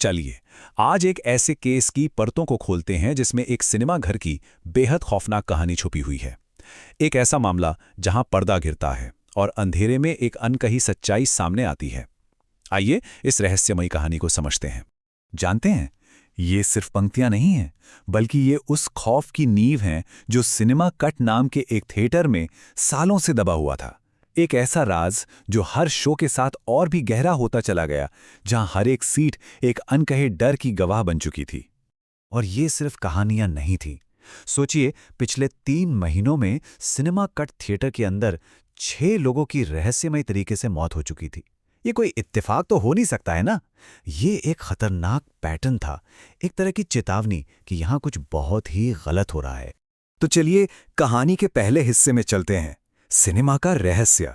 चलिए आज एक ऐसे केस की परतों को खोलते हैं जिसमें एक सिनेमा घर की बेहद खौफनाक कहानी छुपी हुई है। एक ऐसा मामला जहां पर्दा गिरता है और अंधेरे में एक अनकही सच्चाई सामने आती है। आइए इस रहस्यमयी कहानी को समझते हैं। जानते हैं, ये सिर्फ पंक्तियां नहीं हैं, बल्कि ये उस खौफ की नींव हैं जो सिनेमा कट नाम के एक थिएटर में सालों से दबा हुआ था। एक ऐसा राज जो हर शो के साथ और भी गहरा होता चला गया, जहां हर एक सीट एक अनकहे डर की गवाह बन चुकी थी। और ये सिर्फ कहानियां नहीं थी। सोचिए, पिछले 3 महीनों में सिनेमा कट थिएटर के अंदर 6 लोगों की रहस्यमय तरीके से मौत हो चुकी थी। ये कोई इत्तेफाक तो हो नहीं सकता है ना। ये एक खतरनाक पैटर्न था, एक तरह की चेतावनी कि यहां कुछ बहुत ही गलत हो रहा है। तो चलिए कहानी के पहले हिस्से में चलते हैं। सिनेमा का रहस्य।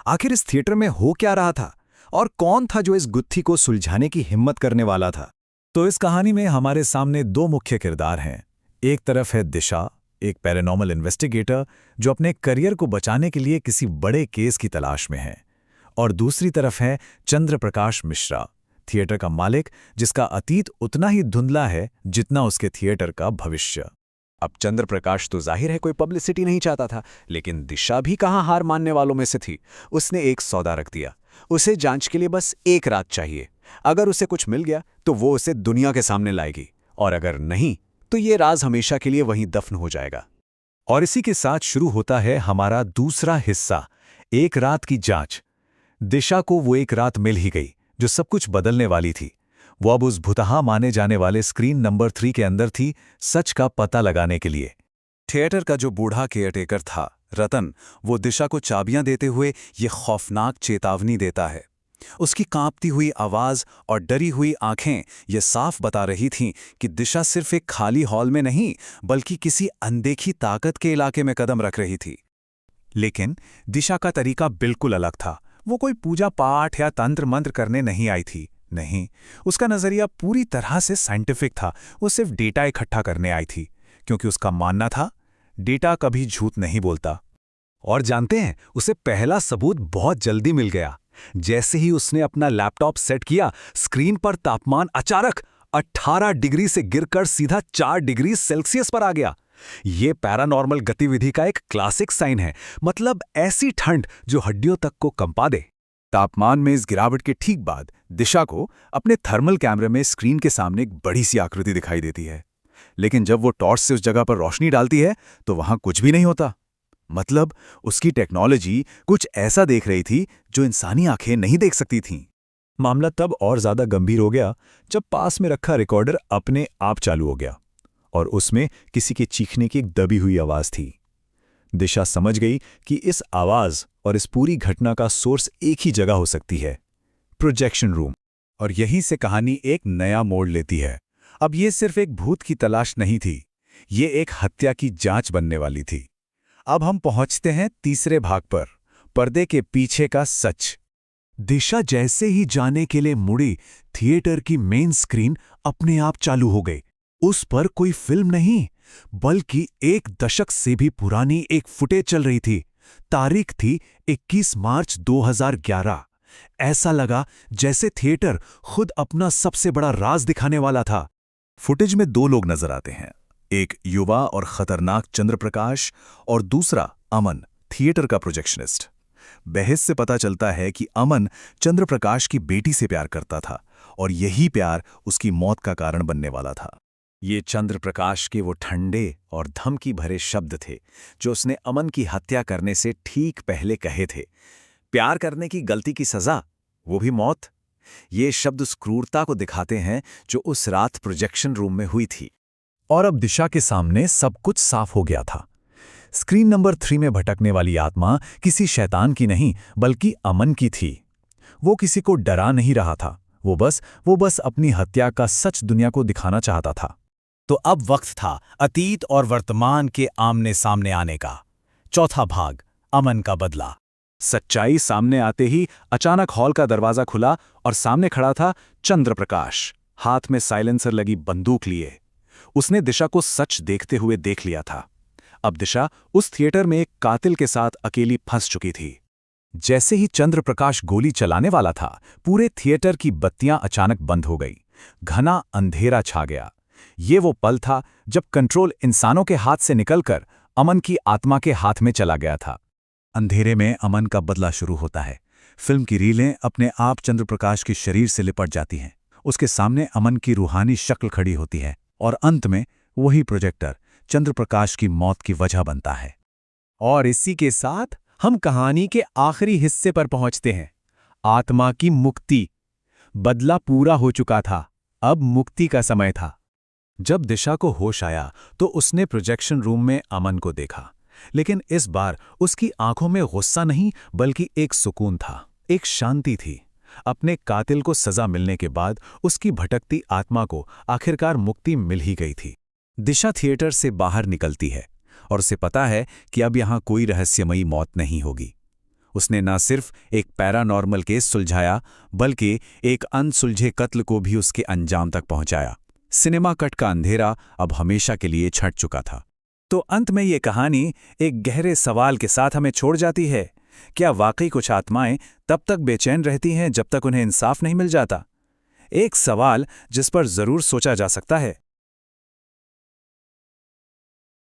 आखिर इस थिएटर में हो क्या रहा था और कौन था जो इस गुत्थी को सुलझाने की हिम्मत करने वाला था? तो इस कहानी में हमारे सामने 2 मुख्य किरदार हैं। एक तरफ है दिशा, एक पैरानॉर्मल इन्वेस्टिगेटर जो अपने करियर को बचाने के लिए किसी बड़े केस की तलाश में है। और दूसरी तरफ है चंद्र प्रकाश मिश्रा, थिएटर का मालिक जिसका अतीत उतना ही धुंधला है जितना उसके थिएटर का भविष्य। अब चंद्र प्रकाश तो जाहिर है कोई पब्लिसिटी नहीं चाहता था, लेकिन दिशा भी कहां हार मानने वालों में से थी। उसने एक सौदा रख दिया। उसे जांच के लिए बस 1 रात चाहिए। अगर उसे कुछ मिल गया तो वो उसे दुनिया के सामने लाएगी, और अगर नहीं तो ये राज हमेशा के लिए वहीं दफन हो जाएगा। और इसी के साथ शुरू होता है हमारा दूसरा हिस्सा, 1 रात की जांच। दिशा को वो 1 रात मिल ही गई जो सब कुछ बदलने वाली थी। वो अब उस भुतहा माने जाने वाले स्क्रीन नंबर 3 के अंदर थी, सच का पता लगाने के लिए। थिएटर का जो बूढ़ा केयरटेकर था रतन, वो दिशा को चाबियां देते हुए ये खौफनाक चेतावनी देता है। उसकी कांपती हुई आवाज और डरी हुई आंखें ये साफ बता रही थीं कि दिशा सिर्फ एक खाली हॉल में नहीं, बल्कि किसी अनदेखी ताकत के इलाके में कदम रख रही थी। लेकिन दिशा का तरीका बिल्कुल अलग था। वो कोई पूजा पाठ या तंत्र मंत्र करने नहीं आई थी। नहीं, उसका नजरिया पूरी तरह से साइंटिफिक था। वो सिर्फ डेटा इकट्ठा करने आई थी, क्योंकि उसका मानना था डेटा कभी झूठ नहीं बोलता। और जानते हैं, उसे पहला सबूत बहुत जल्दी मिल गया। जैसे ही उसने अपना लैपटॉप सेट किया, स्क्रीन पर तापमान अचानक 18 डिग्री से गिरकर सीधा 4 डिग्री सेल्सियस पर आ गया। ये पैरानॉर्मल गतिविधि का एक क्लासिक साइन है, मतलब ऐसी ठंड जो हड्डियों तक को कंपा दे। तापमान में इस गिरावट के ठीक बाद दिशा को अपने थर्मल कैमरे में स्क्रीन के सामने एक बड़ी सी आकृति दिखाई देती है। लेकिन जब वो टॉर्च से उस जगह पर रोशनी डालती है तो वहां कुछ भी नहीं होता। मतलब उसकी टेक्नोलॉजी कुछ ऐसा देख रही थी जो इंसानी आंखें नहीं देख सकती थीं। मामला तब और ज्यादा गंभीर हो गया जब पास में रखा रिकॉर्डर अपने आप चालू हो गया और उसमें किसी के चीखने की एक दबी हुई आवाज थी। दिशा समझ गई कि इस आवाज और इस पूरी घटना का सोर्स एक ही जगह हो सकती है, प्रोजेक्शन रूम। और यहीं से कहानी एक नया मोड़ लेती है। अब ये सिर्फ एक भूत की तलाश नहीं थी, ये एक हत्या की जांच बनने वाली थी। अब हम पहुंचते हैं तीसरे भाग पर, पर्दे के पीछे का सच। दिशा जैसे ही जाने के लिए मुड़ी, थिएटर की मेन स्क्रीन अपने आप चालू हो गई। उस पर कोई फिल्म नहीं, बल्कि 1 दशक से भी पुरानी एक फुटेज चल रही थी। तारीख थी 21 मार्च 2011। ऐसा लगा जैसे थिएटर खुद अपना सबसे बड़ा राज दिखाने वाला था। फुटेज में 2 लोग नजर आते हैं, एक युवा और खतरनाक चंद्र प्रकाश और दूसरा अमन, थिएटर का प्रोजेक्शनिस्ट। बहस से पता चलता है कि अमन चंद्र प्रकाश की बेटी से प्यार करता था और यही प्यार उसकी मौत का कारण बनने वाला था। ये चंद्र प्रकाश के वो ठंडे और धमकी भरे शब्द थे जो उसने अमन की हत्या करने से ठीक पहले कहे थे। प्यार करने की गलती की सजा, वो भी मौत। ये शब्द उस क्रूरता को दिखाते हैं जो उस रात प्रोजेक्शन रूम में हुई थी। और अब दिशा के सामने सब कुछ साफ हो गया था। स्क्रीन नंबर 3 में भटकने वाली आत्मा किसी शैतान की नहीं, बल्कि अमन की थी। वो किसी को डरा नहीं रहा था, वो बस अपनी हत्या का सच दुनिया को दिखाना चाहता था। तो अब वक्त था अतीत और वर्तमान के आमने सामने आने का। चौथा भाग, अमन का बदला। सच्चाई सामने आते ही अचानक हॉल का दरवाजा खुला और सामने खड़ा था चंद्र प्रकाश, हाथ में साइलेंसर लगी बंदूक लिए। उसने दिशा को सच देखते हुए देख लिया था। अब दिशा उस थिएटर में एक कातिल के साथ अकेली फंस चुकी थी। जैसे ही चंद्र प्रकाश गोली चलाने वाला था, पूरे थिएटर की बत्तियां अचानक बंद हो गई। घना अंधेरा छा गया। ये वो पल था जब कंट्रोल इंसानों के हाथ से निकलकर अमन की आत्मा के हाथ में चला गया था। अंधेरे में अमन का बदला शुरू होता है। फिल्म की रीलें अपने आप चंद्रप्रकाश के शरीर से लिपट जाती हैं। उसके सामने अमन की रूहानी शक्ल खड़ी होती है और अंत में वही प्रोजेक्टर चंद्रप्रकाश की मौत की वजह बनता है। और इसी के साथ हम कहानी के आखिरी हिस्से पर पहुंचते हैं, आत्मा की मुक्ति। बदला पूरा हो चुका था, अब मुक्ति का समय था। जब दिशा को होश आया तो उसने प्रोजेक्शन रूम में अमन को देखा, लेकिन इस बार उसकी आंखों में गुस्सा नहीं बल्कि एक सुकून था, एक शांति थी। अपने कातिल को सजा मिलने के बाद उसकी भटकती आत्मा को आखिरकार मुक्ति मिल ही गई थी। दिशा थिएटर से बाहर निकलती है और उसे पता है कि अब यहाँ कोई रहस्यमयी मौत नहीं होगी। उसने न सिर्फ एक पैरानॉर्मल केस सुलझाया बल्कि एक अनसुलझे कत्ल को भी उसके अंजाम तक पहुंचाया। सिनेमा कट का अंधेरा अब हमेशा के लिए छट चुका था। तो अंत में ये कहानी एक गहरे सवाल के साथ हमें छोड़ जाती है। क्या वाकई कुछ आत्माएं तब तक बेचैन रहती हैं जब तक उन्हें इंसाफ नहीं मिल जाता? एक सवाल जिस पर जरूर सोचा जा सकता है।